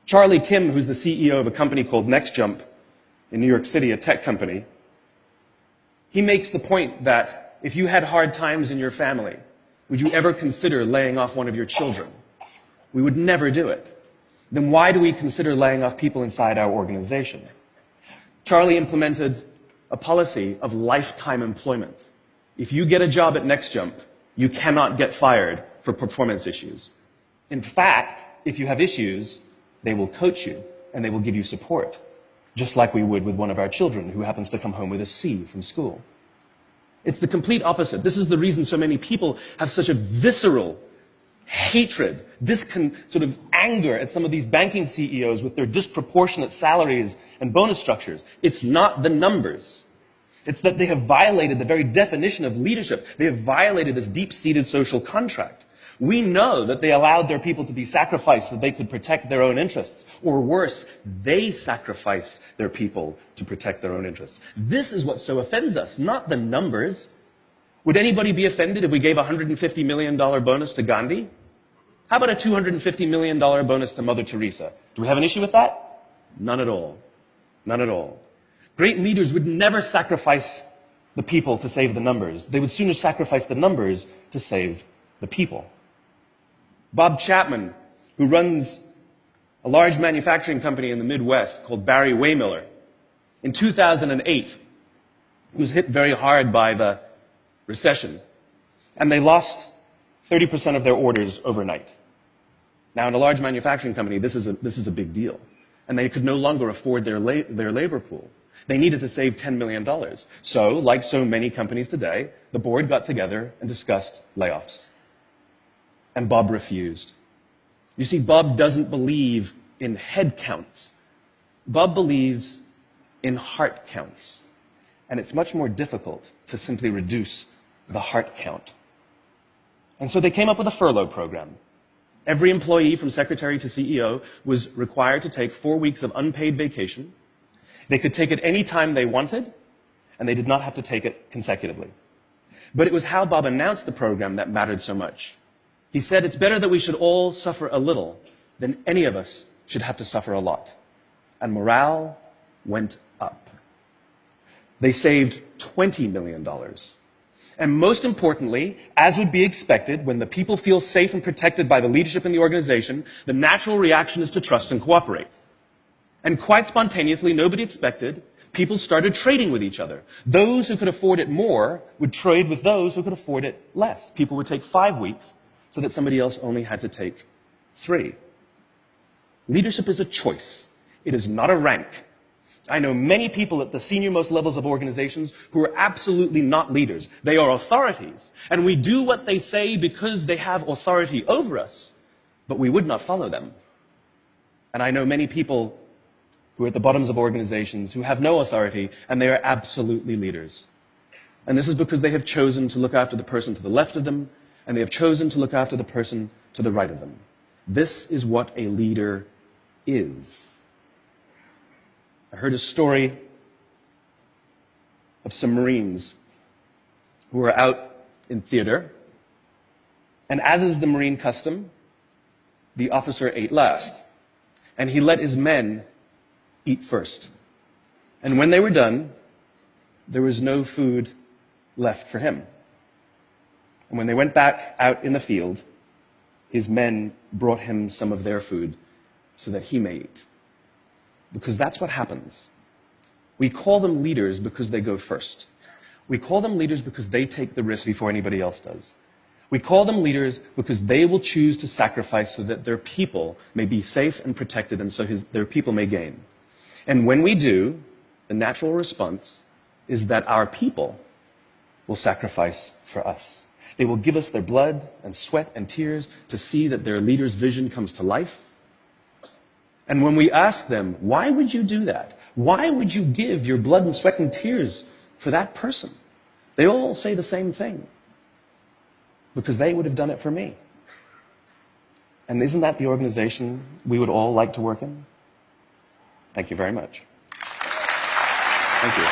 Charlie Kim, who's the CEO of a company called NextJump in New York City, a tech company, he makes the point that if you had hard times in your family, would you ever consider laying off one of your children? We would never do it. Then why do we consider laying off people inside our organization? Charlie implemented a policy of lifetime employment. If you get a job at NextJump, you cannot get fired for performance issues. In fact, if you have issues, they will coach you and they will give you support, just like we would with one of our children who happens to come home with a C from school. It's the complete opposite. This is the reason so many people have such a visceral hatred, sort of anger at some of these banking CEOs with their disproportionate salaries and bonus structures. It's not the numbers. It's that they have violated the very definition of leadership. They have violated this deep-seated social contract. We know that they allowed their people to be sacrificed so they could protect their own interests. Or worse, they sacrificed their people to protect their own interests. This is what so offends us, not the numbers. Would anybody be offended if we gave a $150 million bonus to Gandhi? How about a $250 million bonus to Mother Teresa? Do we have an issue with that? None at all. None at all. Great leaders would never sacrifice the people to save the numbers. They would sooner sacrifice the numbers to save the people. Bob Chapman, who runs a large manufacturing company in the Midwest called Barry Waymiller, in 2008, was hit very hard by the recession, and they lost 30% of their orders overnight. Now, in a large manufacturing company, this is a big deal, and they could no longer afford their labor pool. They needed to save $10 million. So, like so many companies today, the board got together and discussed layoffs. And Bob refused. You see, Bob doesn't believe in head counts. Bob believes in heart counts. And it's much more difficult to simply reduce the heart count. And so they came up with a furlough program. Every employee from secretary to CEO was required to take 4 weeks of unpaid vacation. They could take it any time they wanted, and they did not have to take it consecutively. But it was how Bob announced the program that mattered so much. He said, it's better that we should all suffer a little than any of us should have to suffer a lot. And morale went up. They saved $20 million. And most importantly, as would be expected, when the people feel safe and protected by the leadership in the organization, the natural reaction is to trust and cooperate. And quite spontaneously, nobody expected, people started trading with each other. Those who could afford it more would trade with those who could afford it less. People would take 5 weeks so that somebody else only had to take 3. Leadership is a choice. It is not a rank. I know many people at the senior-most levels of organizations who are absolutely not leaders. They are authorities. And we do what they say because they have authority over us, but we would not follow them. And I know many people who are at the bottoms of organizations who have no authority, and they are absolutely leaders. And this is because they have chosen to look after the person to the left of them, and they have chosen to look after the person to the right of them. This is what a leader is. I heard a story of some Marines who were out in theater, and as is the Marine custom, the officer ate last, and he let his men eat first. And when they were done, there was no food left for him. And when they went back out in the field, his men brought him some of their food so that he may eat. Because that's what happens. We call them leaders because they go first. We call them leaders because they take the risk before anybody else does. We call them leaders because they will choose to sacrifice so that their people may be safe and protected, and so their people may gain. And when we do, the natural response is that our people will sacrifice for us. They will give us their blood and sweat and tears to see that their leader's vision comes to life. And when we ask them, why would you do that? Why would you give your blood and sweat and tears for that person? They all say the same thing. Because they would have done it for me. And isn't that the organization we would all like to work in? Thank you very much. Thank you.